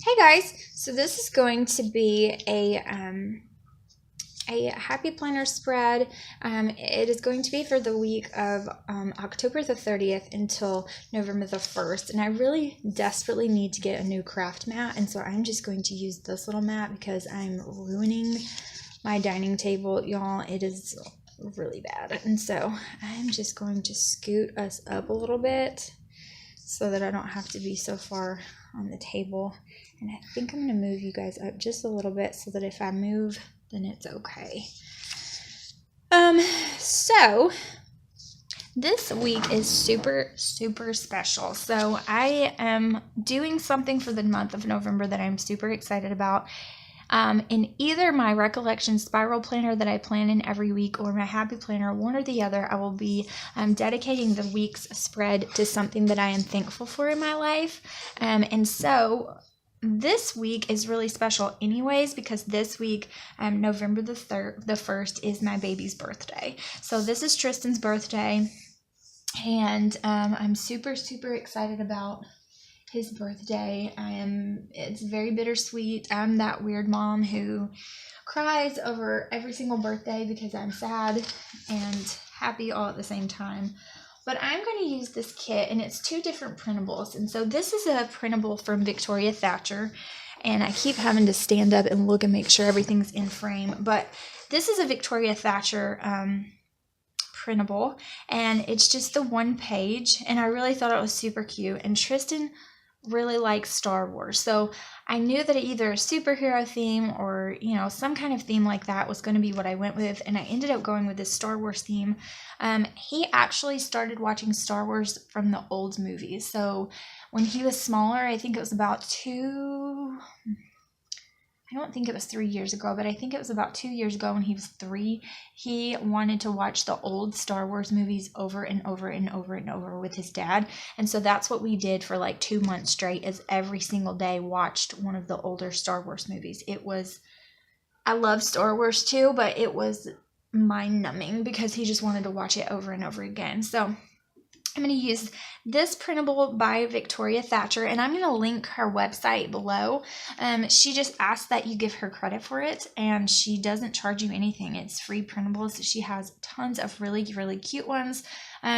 Hey guys, so this is going to be a happy planner spread. It is going to be for the week of October the 30th until November the 1st, and I really desperately need to get a new craft mat, and so I'm just going to use this little mat because I'm ruining my dining table, y'all. It is really bad, and so I'm just going to scoot us up a little bit so that I don't have to be so far on the table. And I think I'm going to move you guys up just a little bit so that if I move, then it's okay. So this week is super, super special. So I am doing something for the month of November that I'm super excited about. In either my recollection spiral planner that I plan in every week or my happy planner, one or the other, I will be dedicating the week's spread to something that I am thankful for in my life. And so this week is really special anyways, because this week, November the 1st is my baby's birthday. So this is Tristan's birthday, and I'm super, super excited about his birthday. It's very bittersweet. I'm that weird mom who cries over every single birthday because I'm sad and happy all at the same time. But I'm going to use this kit, and it's two different printables. And so this is a printable from Victoria Thatcher, and I keep having to stand up and look and make sure everything's in frame. But this is a Victoria Thatcher printable, and it's just the one page, and I really thought it was super cute. And Tristan really likes Star Wars, so I knew that either a superhero theme or some kind of theme like that was going to be what I went with, and I ended up going with this Star Wars theme. He actually started watching Star Wars from the old movies, so when he was smaller, I think it was about I don't think it was 3 years ago, but I think it was about 2 years ago when he was 3. He wanted to watch the old Star Wars movies over and over and over and over with his dad. And so that's what we did for like 2 months straight, is every single day watched one of the older Star Wars movies. I love Star Wars too, but it was mind-numbing because he just wanted to watch it over and over again. So I'm going to use this printable by Victoria Thatcher, and I'm going to link her website below. She just asked that you give her credit for it, and she doesn't charge you anything. It's free printables. She has tons of really, really cute ones.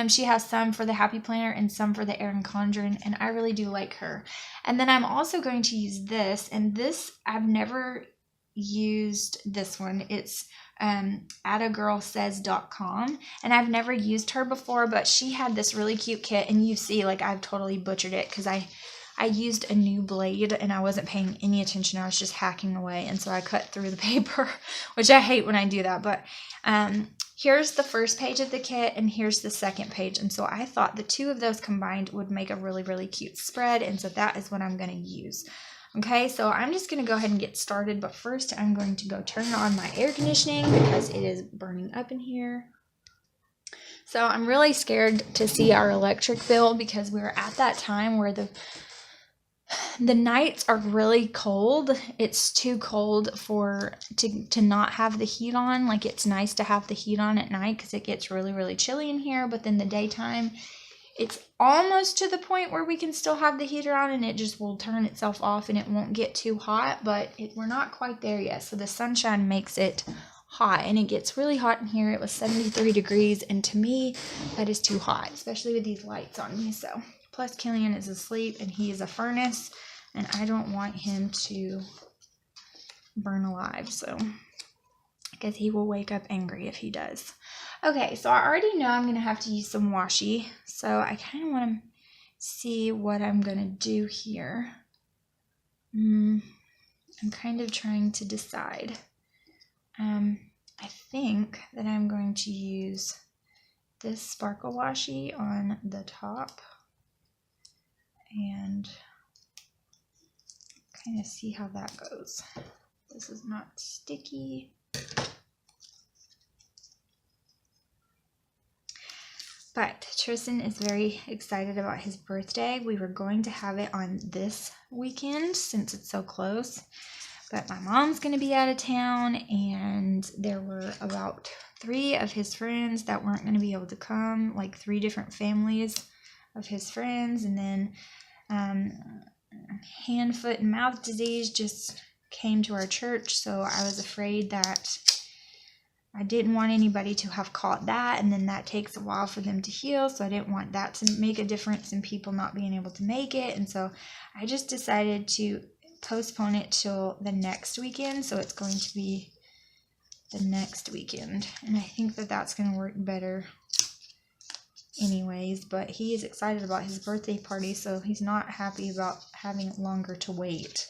She has some for the Happy Planner and some for the Erin Condren, and I really do like her. And then I'm also going to use this, and this, I've never used this one. It's attagirlsays.com, and I've never used her before, but she had this really cute kit, and you see, like, I've totally butchered it because I used a new blade and I wasn't paying any attention. I was just hacking away, and so I cut through the paper, which I hate when I do that. But here's the first page of the kit, and here's the second page, and so I thought the two of those combined would make a really, really cute spread, and so that is what I'm going to use. Okay, so I'm just going to go ahead and get started, but first I'm going to go turn on my air conditioning because it is burning up in here. So I'm really scared to see our electric bill because we're at that time where the nights are really cold. It's too cold to not have the heat on. Like, it's nice to have the heat on at night because it gets really, really chilly in here, but then the daytime, it's almost to the point where we can still have the heater on, and it just will turn itself off and it won't get too hot, but we're not quite there yet. So the sunshine makes it hot, and it gets really hot in here. It was 73 degrees, and to me, that is too hot, especially with these lights on me. So, plus Killian is asleep, and he is a furnace, and I don't want him to burn alive, so, because he will wake up angry if he does. Okay, so I already know I'm going to have to use some washi, so I kind of want to see what I'm going to do here. I'm kind of trying to decide. I think that I'm going to use this sparkle washi on the top and kind of see how that goes. This is not sticky. But Tristan is very excited about his birthday. We were going to have it on this weekend since it's so close, but my mom's going to be out of town, and there were about 3 of his friends that weren't going to be able to come, like 3 different families of his friends, and then hand, foot, and mouth disease just came to our church, so I was afraid that I didn't want anybody to have caught that, and then that takes a while for them to heal, so I didn't want that to make a difference in people not being able to make it, and so I just decided to postpone it till the next weekend, so it's going to be the next weekend, and I think that that's going to work better anyways, but he is excited about his birthday party, so he's not happy about having longer to wait,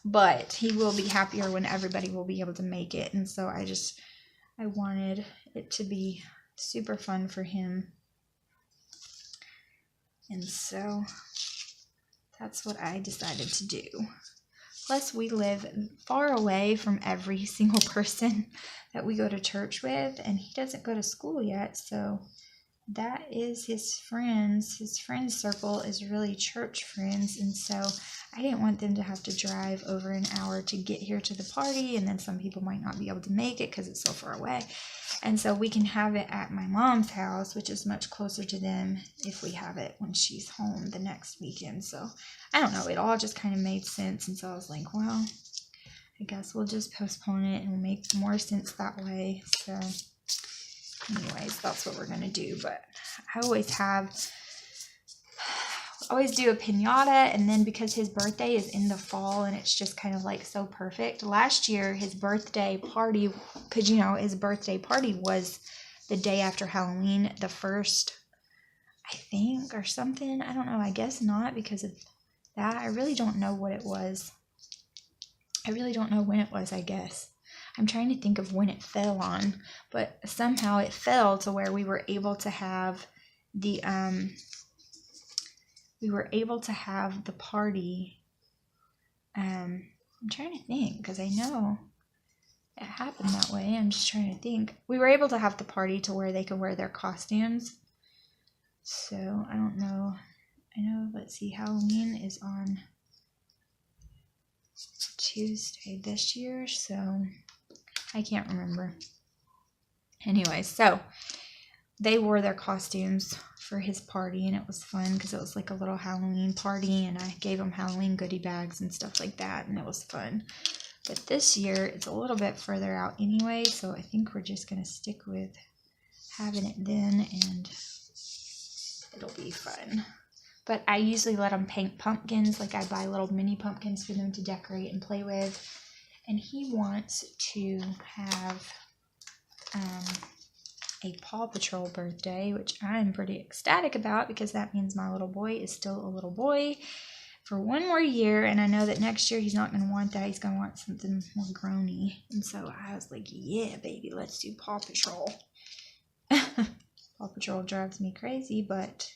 but he will be happier when everybody will be able to make it, and so I wanted it to be super fun for him. And so that's what I decided to do. Plus, we live far away from every single person that we go to church with, and he doesn't go to school yet, so that is his friends. His friend circle is really church friends, and so I didn't want them to have to drive over an hour to get here to the party, and then some people might not be able to make it because it's so far away. And so we can have it at my mom's house, which is much closer to them if we have it when she's home the next weekend. So I don't know, it all just kind of made sense, and so I was like, well, I guess we'll just postpone it and we'll make more sense that way. So anyways, that's what we're going to do. But I always do a piñata, and then because his birthday is in the fall and it's just kind of like so perfect. Last year, his birthday party, because his birthday party was the day after Halloween, the 1st, I think, or something. I don't know. I guess not because of that. I really don't know what it was. I really don't know when it was, I guess. I'm trying to think of when it fell on, but somehow it fell to where we were able to have the party. I'm trying to think because I know it happened that way. I'm just trying to think. We were able to have the party to where they could wear their costumes. So I don't know. I know, let's see, Halloween is on Tuesday this year, so I can't remember. Anyway, so they wore their costumes for his party, and it was fun because it was like a little Halloween party, and I gave them Halloween goodie bags and stuff like that, and it was fun. But this year, it's a little bit further out anyway, so I think we're just going to stick with having it then, and it'll be fun. But I usually let them paint pumpkins, like I buy little mini pumpkins for them to decorate and play with. And he wants to have a Paw Patrol birthday, which I'm pretty ecstatic about because that means my little boy is still a little boy for one more year. And I know that next year he's not going to want that. He's going to want something more grown-y. And so I was like, yeah, baby, let's do Paw Patrol. Paw Patrol drives me crazy, but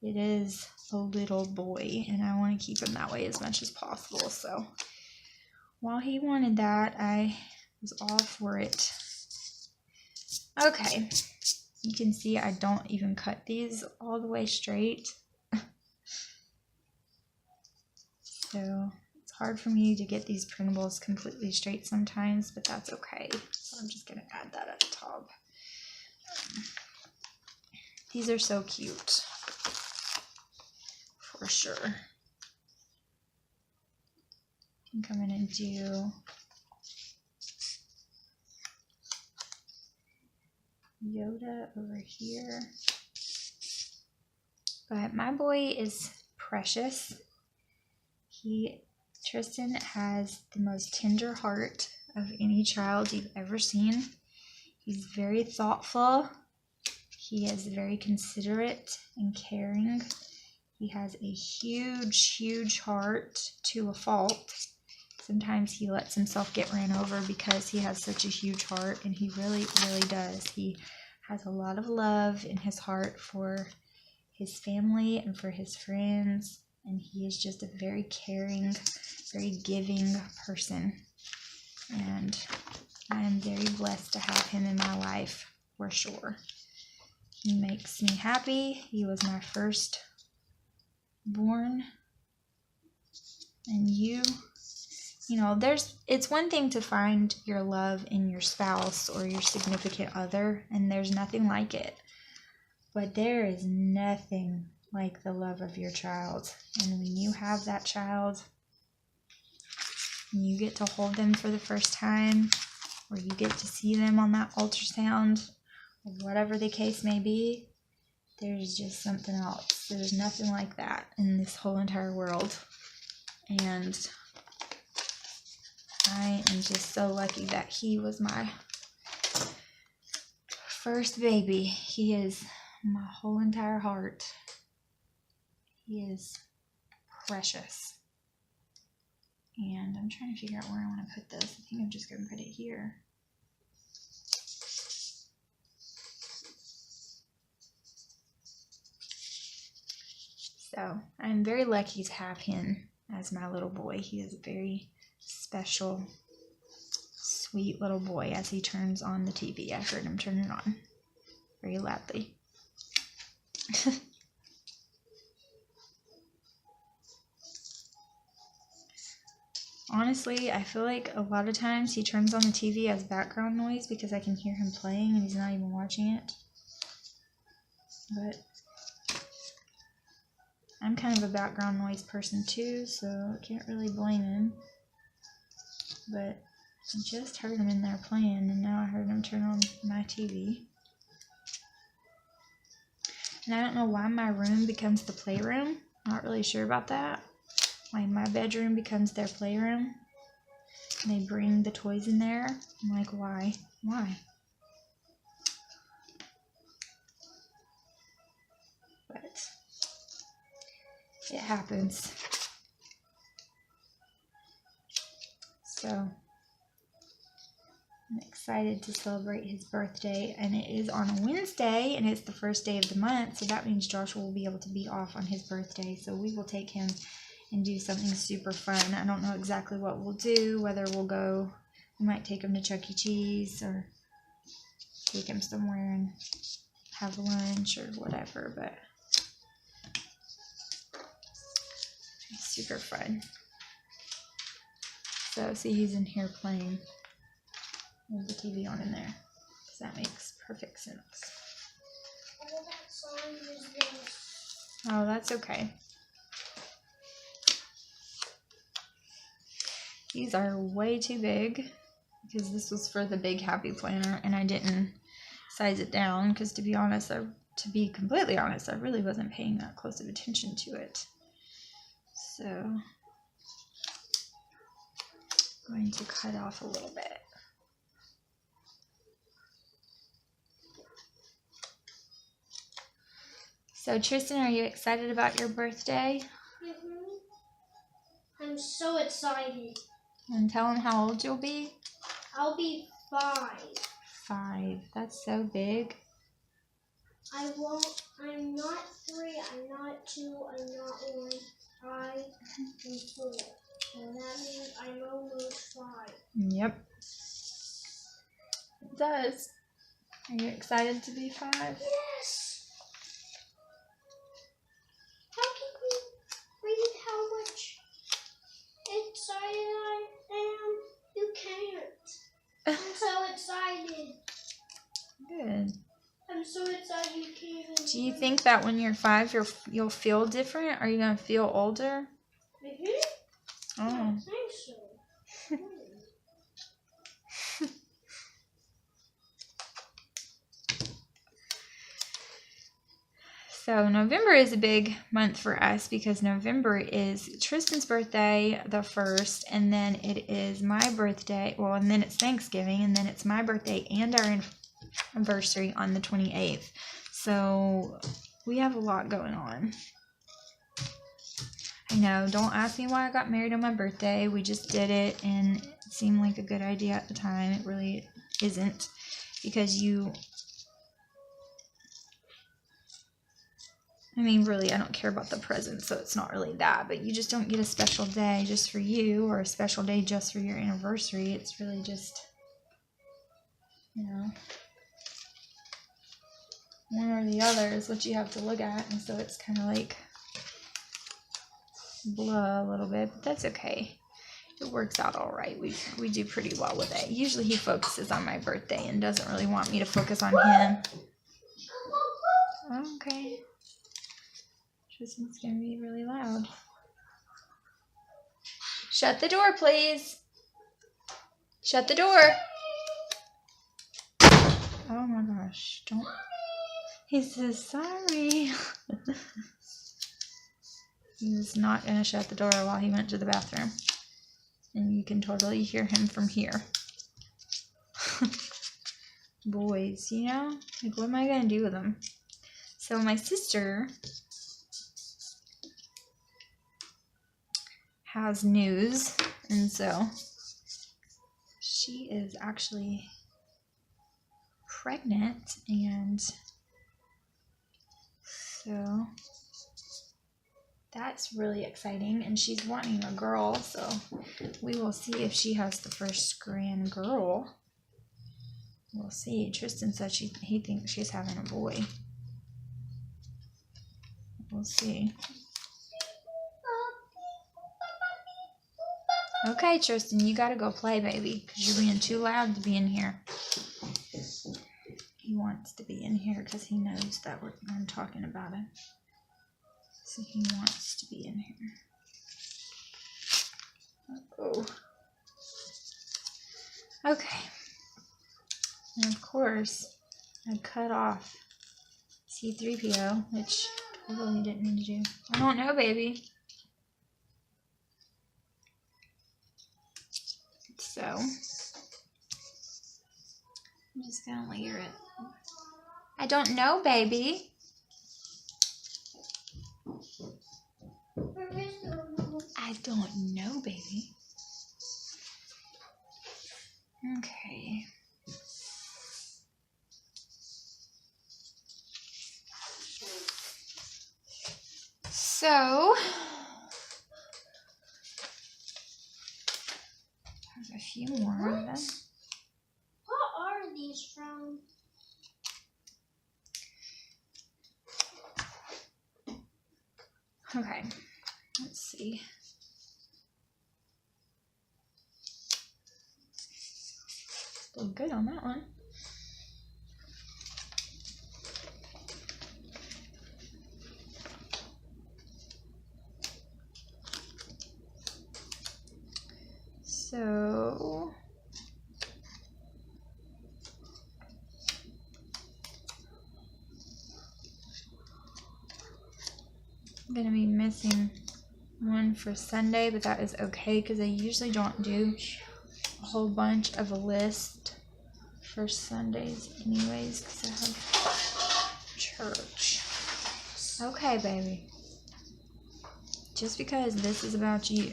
it is a little boy, and I want to keep him that way as much as possible. So while he wanted that, I was all for it. Okay, you can see I don't even cut these all the way straight. So it's hard for me to get these printables completely straight sometimes, but that's okay. So I'm just going to add that at the top. These are so cute, for sure. I think I'm going to do Yoda over here. But my boy is precious. Tristan has the most tender heart of any child you've ever seen. He's very thoughtful. He is very considerate and caring. He has a huge, huge heart to a fault. Sometimes he lets himself get ran over because he has such a huge heart, and he really, really does. He has a lot of love in his heart for his family and for his friends, and he is just a very caring, very giving person. And I am very blessed to have him in my life, for sure. He makes me happy. He was my first born. And it's one thing to find your love in your spouse or your significant other, and there's nothing like it. But there is nothing like the love of your child. And when you have that child, and you get to hold them for the first time, or you get to see them on that ultrasound, or whatever the case may be, there's just something else. There's nothing like that in this whole entire world. And I am just so lucky that he was my first baby. He is my whole entire heart. He is precious. And I'm trying to figure out where I want to put this. I think I'm just going to put it here. So I'm very lucky to have him as my little boy. He is a very special, sweet little boy as he turns on the TV. I heard him turn it on very loudly. Honestly, I feel like a lot of times he turns on the TV as background noise because I can hear him playing and he's not even watching it. But I'm kind of a background noise person too, so I can't really blame him. But I just heard him in there playing, and now I heard him turn on my TV. And I don't know why my room becomes the playroom. Not really sure about that. Like my bedroom becomes their playroom. And they bring the toys in there. I'm like, why? Why? But it happens. So I'm excited to celebrate his birthday, and it is on a Wednesday, and it's the first day of the month, so that means Joshua will be able to be off on his birthday, so we will take him and do something super fun. I don't know exactly what we'll do, whether we might take him to Chuck E. Cheese, or take him somewhere and have lunch, or whatever, but it's super fun. So, see, he's in here playing with the TV on in there. Does that makes perfect sense? All that song is this. Oh, that's okay. These are way too big because this was for the big happy planner and I didn't size it down because, to be honest, to be completely honest, I really wasn't paying that close of attention to it. So I'm going to cut off a little bit. So Tristan, are you excited about your birthday? I'm so excited. And tell him how old you'll be. I'll be 5. 5. That's so big. I'm not 3, I'm not 2, I'm not 1. I am 4. So that means I'm almost 5. Yep. It does. Are you excited to be 5? Yes. How can you read how much excited I am? You can't. I'm so excited. Good. I'm so excited you can't even. Do you think that when you're 5, you'll feel different? Are you gonna feel older? Mm-hmm. Oh. I think so. So November is a big month for us because November is Tristan's birthday, the 1st, and then it is my birthday. Well, and then it's Thanksgiving, and then it's my birthday and our anniversary on the 28th. So we have a lot going on. I know, don't ask me why I got married on my birthday. We just did it, and it seemed like a good idea at the time. It really isn't, because really, I don't care about the present, so it's not really that, but you just don't get a special day just for you, or a special day just for your anniversary. It's really just, one or the other is what you have to look at, and so it's kind of like blah a little bit, but that's okay. It works out all right. We do pretty well with it. Usually he focuses on my birthday and doesn't really want me to focus on him. Okay. Tristan's gonna be really loud. Shut the door, please. Shut the door. Oh my gosh, don't. He says sorry. He was not gonna shut the door while he went to the bathroom. And you can totally hear him from here. Boys, you know? Like, what am I gonna do with them? So my sister has news, and so she is actually pregnant, and so that's really exciting, and she's wanting a girl, so we will see if she has the first grand girl. We'll see. Tristan said he thinks she's having a boy. We'll see. Okay, Tristan, you gotta go play, baby, because you're being too loud to be in here. He wants to be in here because he knows that I'm talking about him. So he wants to be in here. Oh. Okay. And of course, I cut off C3PO, which totally didn't mean to do. I don't know, baby. So, I'm just gonna layer it. I don't know, baby. I don't know, baby. Okay. So, there's a few more of them. What are these from? Okay, let's see. Still good on that one. So, I'm going to be missing one for Sunday, but that is okay because I usually don't do a whole bunch of a list for Sundays anyways because I have church. Okay, baby. Just because this is about you.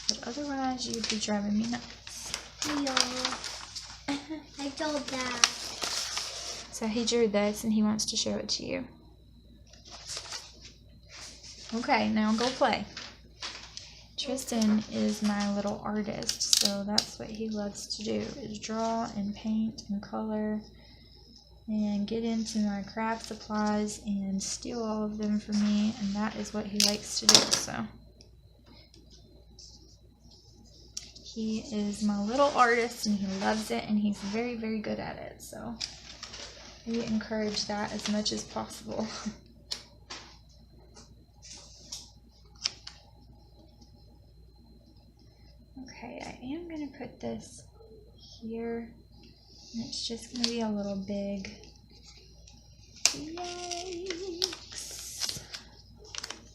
But otherwise, you'd be driving me nuts. No. I told Dad. So he drew this and he wants to show it to you. Okay, now go play. Tristan is my little artist, so that's what he loves to do, is draw and paint and color and get into my craft supplies and steal all of them from me, and that is what he likes to do, so. He is my little artist and he loves it and he's very, very good at it, so we encourage that as much as possible. Okay, I am going to put this here, and it's just going to be a little big. Yikes.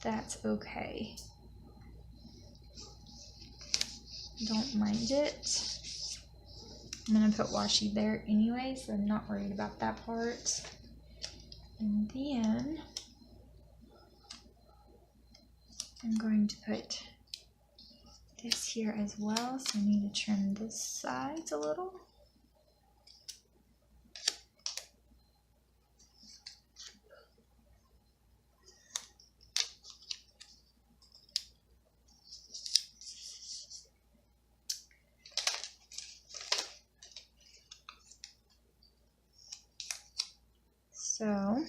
That's okay. Don't mind it. I'm going to put washi there anyway, so I'm not worried about that part. And then I'm going to put this here as well, so I need to trim this sides a little. So,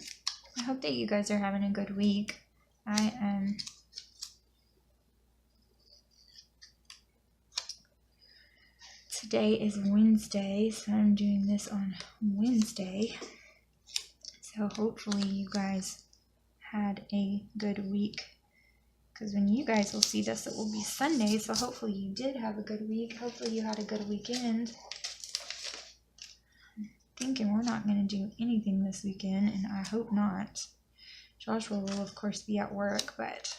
I hope that you guys are having a good week. I am today is Wednesday, so I'm doing this on Wednesday. So hopefully you guys had a good week. Because when you guys will see this, it will be Sunday. So hopefully you did have a good week. Hopefully you had a good weekend. I'm thinking we're not going to do anything this weekend, and I hope not. Joshua will, of course, be at work, but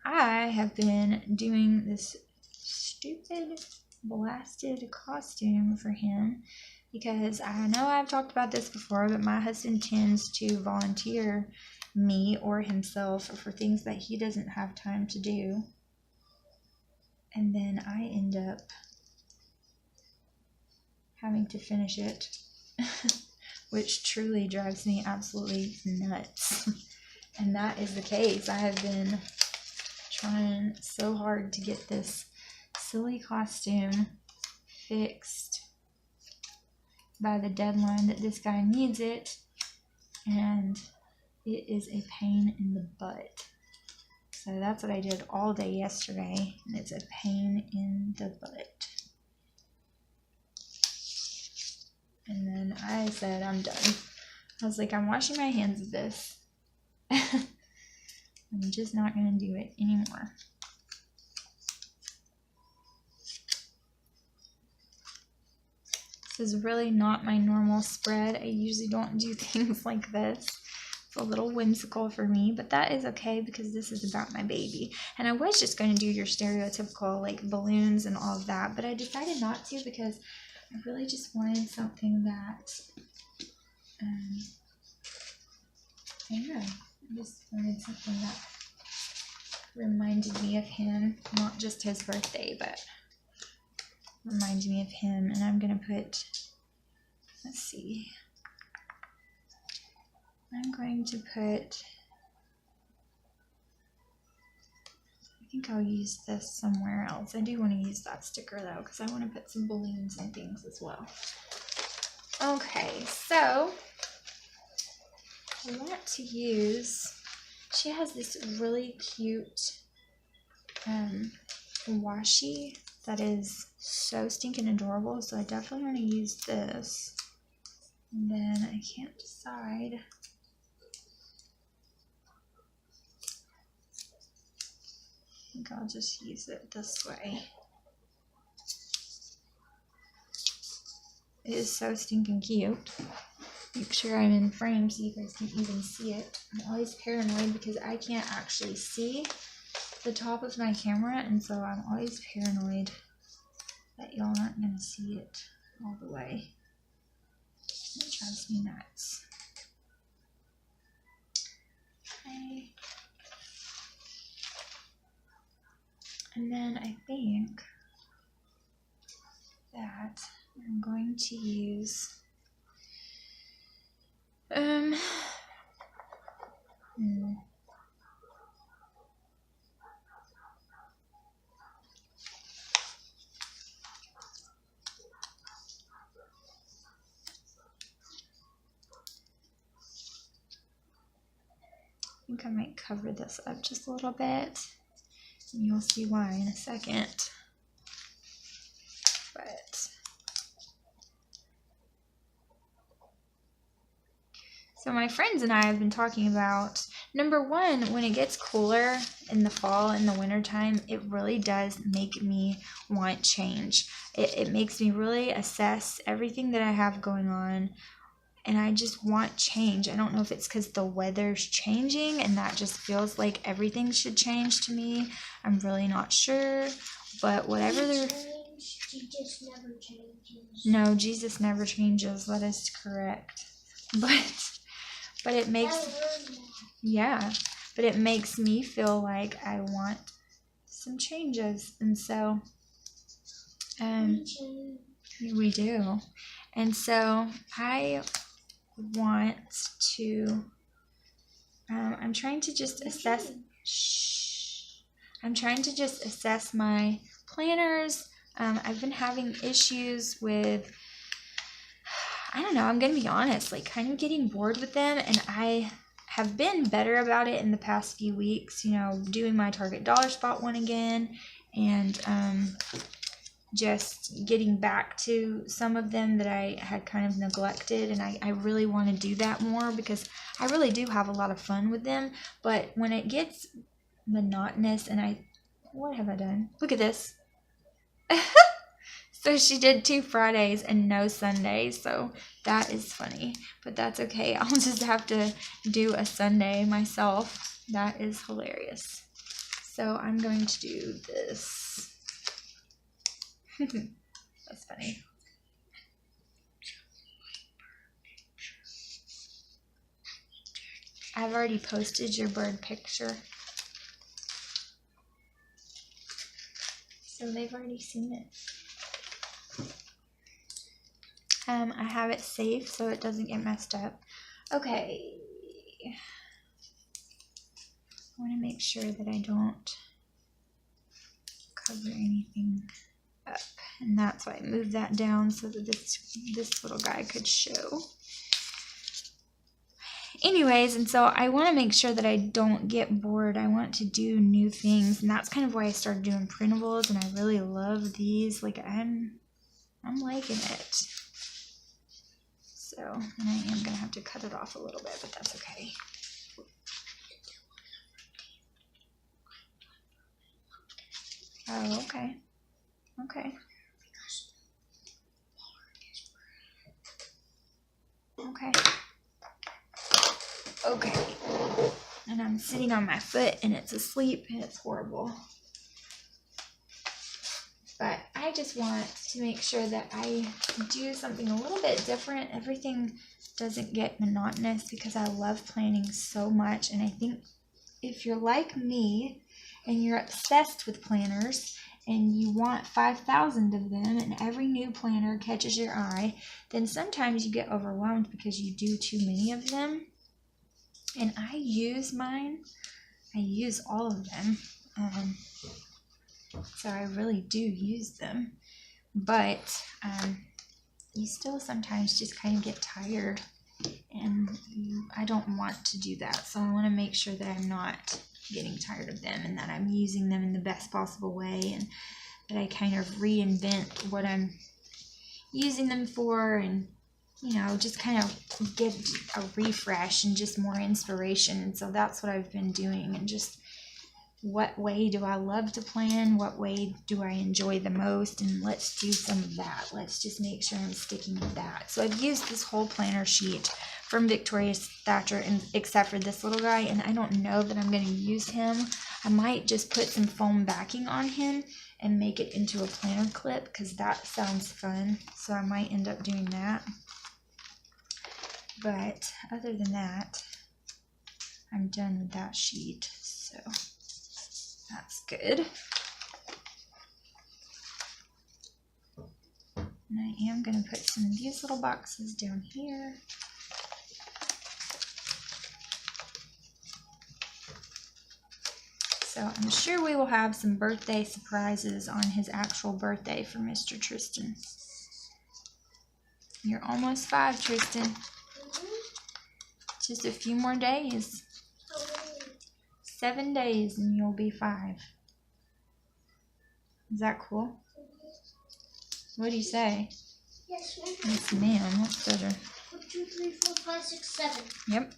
I have been doing this stupid blasted costume for him because I know I've talked about this before, but my husband tends to volunteer me or himself for things that he doesn't have time to do, and then I end up having to finish it, which truly drives me absolutely nuts. And that is the case. I have been trying so hard to get this silly costume fixed by the deadline that this guy needs it, and it is a pain in the butt. So that's what I did all day yesterday, and it's a pain in the butt. And then I said, I'm done. I was like, I'm washing my hands of this. I'm just not going to do it anymore. This is really not my normal spread. I usually don't do things like this. It's a little whimsical for me, but that is okay because this is about my baby. And I was just going to do your stereotypical like balloons and all of that, but I decided not to because I really just wanted something that, I don't know, I just wanted something that reminded me of him, not just his birthday, but reminds me of him. And I'm going to put, let's see, I'm going to put, I think I'll use this somewhere else. I do want to use that sticker though, because I want to put some balloons and things as well. Okay, so I want to use, she has this really cute washi that is so stinking adorable, so I definitely want to use this. And then I can't decide. I think I'll just use it this way. It is so stinking cute. Make sure I'm in frame so you guys can even see it. I'm always paranoid because I can't actually see the top of my camera, and so I'm always paranoid that y'all aren't going to see it all the way. It drives me nuts. Okay. And then I think that I'm going to use I think I might cover this up just a little bit, and you'll see why in a second. But so my friends and I have been talking about, number one, when it gets cooler in the fall and the winter time, it really does make me want change. It makes me really assess everything that I have going on, and I just want change. I don't know if it's because the weather's changing and that just feels like everything should change to me. I'm really not sure, but whatever they're... Jesus never changes. No, Jesus never changes. That is correct. But it makes... Yeah, but it makes me feel like I want some changes. And so... we do. And so I want to, I'm trying to just assess, I'm trying to just assess my planners. I've been having issues with, I don't know, I'm going to be honest, like kind of getting bored with them, and I have been better about it in the past few weeks, you know, doing my Target Dollar Spot one again, and just getting back to some of them that I had kind of neglected, and I really want to do that more because I really do have a lot of fun with them. But when it gets monotonous and what have I done? Look at this. So she did 2 Fridays and no Sundays, so that is funny, but that's okay. I'll just have to do a Sunday myself. That is hilarious. So I'm going to do this. That's funny. I've already posted your bird picture, so they've already seen it. I have it saved so it doesn't get messed up. Okay. I want to make sure that I don't cover anything up. And that's why I moved that down so that this little guy could show. Anyways, and so I want to make sure that I don't get bored. I want to do new things, and that's kind of why I started doing printables, and I really love these. Like, I'm liking it. So, and I am going to have to cut it off a little bit, but that's okay. Oh, okay. Okay. Okay. Okay. And I'm sitting on my foot and it's asleep and it's horrible. But I just want to make sure that I do something a little bit different. Everything doesn't get monotonous because I love planning so much. And I think if you're like me and you're obsessed with planners and you want 5,000 of them and every new planner catches your eye, then sometimes you get overwhelmed because you do too many of them. And I use mine. I use all of them. So I really do use them. But you still sometimes just kind of get tired. And I don't want to do that. So I want to make sure that I'm not getting tired of them and that I'm using them in the best possible way. And that I kind of reinvent what I'm using them for. And you know, just kind of get a refresh and just more inspiration. And so that's what I've been doing. And just what way do I love to plan? What way do I enjoy the most? And let's do some of that. Let's just make sure I'm sticking with that. So I've used this whole planner sheet from Victoria's Thatcher, and except for this little guy. And I don't know that I'm going to use him. I might just put some foam backing on him and make it into a planner clip because that sounds fun. So I might end up doing that. But other than that, I'm done with that sheet, so that's good. And I am going to put some of these little boxes down here. So I'm sure we will have some birthday surprises on his actual birthday for Mr. Tristan. You're almost 5, Tristan. Just a few more days. 7 days and you'll be 5. Is that cool? What do you say? Yes, ma'am. Yes, ma'am. What's better? 1, 2, 3, 4, 5, 6, 7. Yep.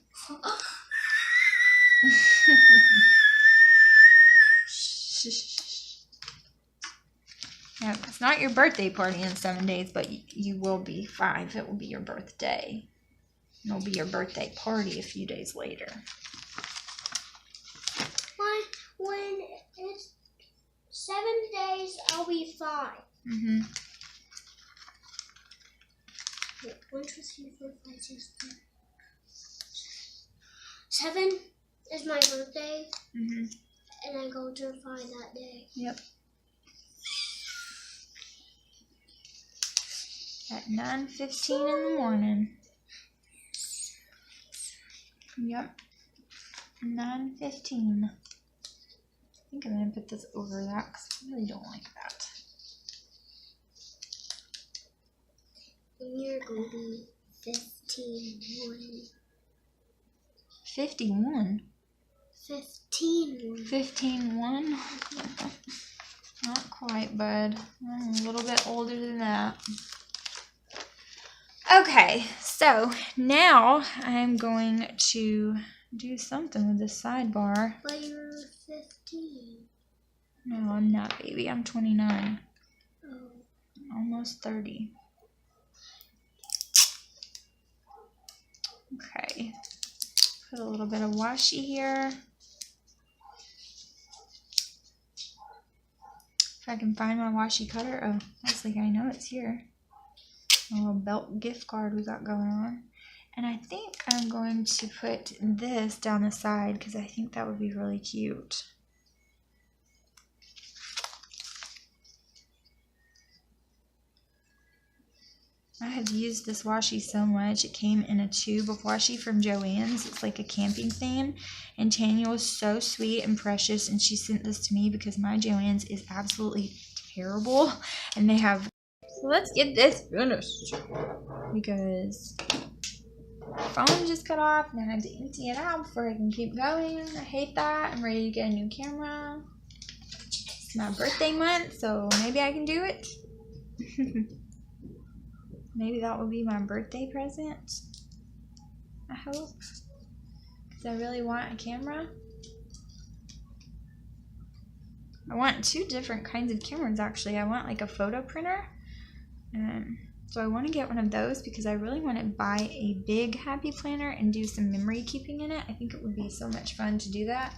Yeah, it's not your birthday party in 7 days, but you will be 5. It will be your birthday. It'll be your birthday party a few days later. When it's 7 days, I'll be 5. Mm-hmm. 1, 2, 3, 4, 5, 6, 7 is my birthday, Mm-hmm. and I go to 5 that day. Yep. At 9:15 in the morning. Yep. 9:15. I think I'm going to put this over that because I really don't like that. And you're going to be 15. 51. 15. 15-1. Not quite, bud. I'm a little bit older than that. Okay, so now I'm going to do something with this sidebar. But you're 15. No, I'm not, baby. I'm 29. Oh. Almost 30. Okay. Put a little bit of washi here. If I can find my washi cutter. Oh, looks like I know it's here. A little belt gift card we got going on. And I think I'm going to put this down the side because I think that would be really cute. I have used this washi so much. It came in a tube of washi from Joann's. It's like a camping theme. And Tanya was so sweet and precious, and she sent this to me because my Joann's is absolutely terrible. And they have... So let's get this finished. Because my phone just cut off and I had to empty it out before I can keep going. I hate that. I'm ready to get a new camera. It's my birthday month, so maybe I can do it. Maybe that will be my birthday present. I hope. Because I really want a camera. I want 2 different kinds of cameras actually. I want like a photo printer. So I want to get one of those because I really want to buy a big happy planner and do some memory keeping in it. I think it would be so much fun to do that.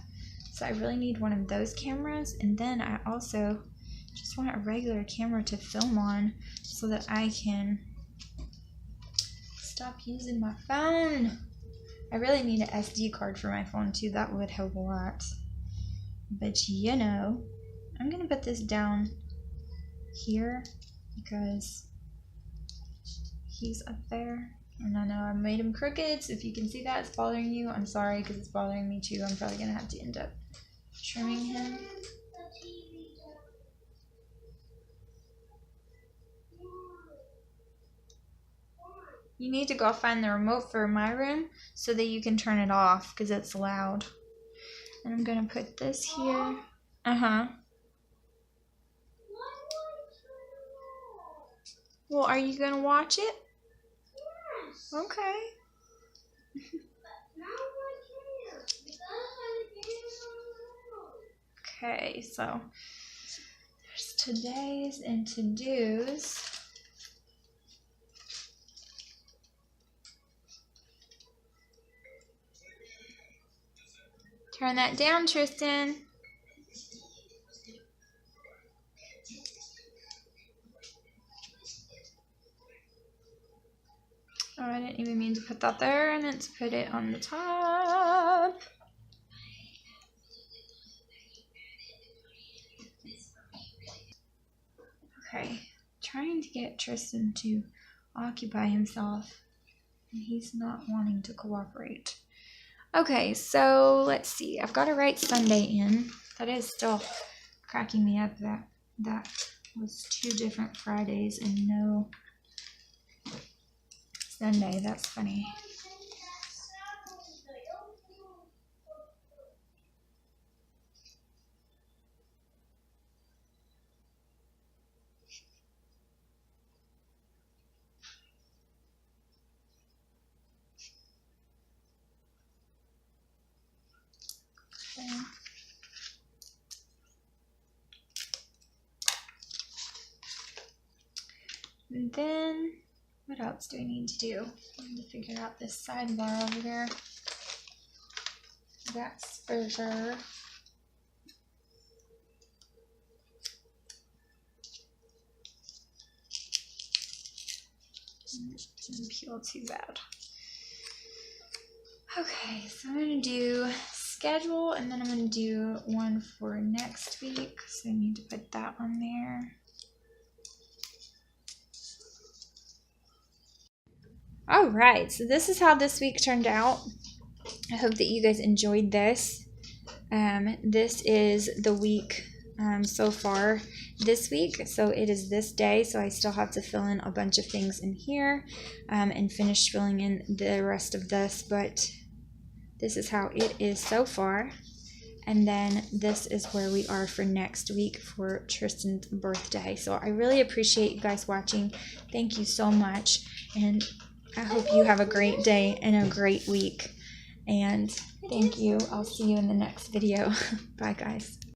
So I really need one of those cameras. And then I also just want a regular camera to film on so that I can stop using my phone. I really need an SD card for my phone too. That would help a lot. But you know, I'm gonna put this down here because he's up there. And I know I made him crooked, so if you can see that it's bothering you, I'm sorry because it's bothering me too. I'm probably gonna have to end up trimming him. You need to go find the remote for my room so that you can turn it off because it's loud. And I'm going to put this here. Well, are you going to watch it? Yes. Okay. Okay, so there's today's and to-dos. Turn that down, Tristan. Oh, I didn't even mean to put that there. I meant to put it on the top. Okay, trying to get Tristan to occupy himself, and he's not wanting to cooperate. Okay, so let's see. I've got to write Sunday in. That is still cracking me up that that was 2 different Fridays and no Sunday. That's funny. Okay. And then, what else do I need to do? I need to figure out this sidebar over there. That's for sure. Didn't peel too bad. Okay, so I'm going to do schedule, and then I'm going to do one for next week. So I need to put that on there. All right, so this is how this week turned out. I hope that you guys enjoyed this. This is the week so far this week. So it is this day. So I still have to fill in a bunch of things in here and finish filling in the rest of this. But this is how it is so far. And then this is where we are for next week for Tristan's birthday. So I really appreciate you guys watching. Thank you so much. And I hope you have a great day and a great week. And thank you. I'll see you in the next video. Bye, guys.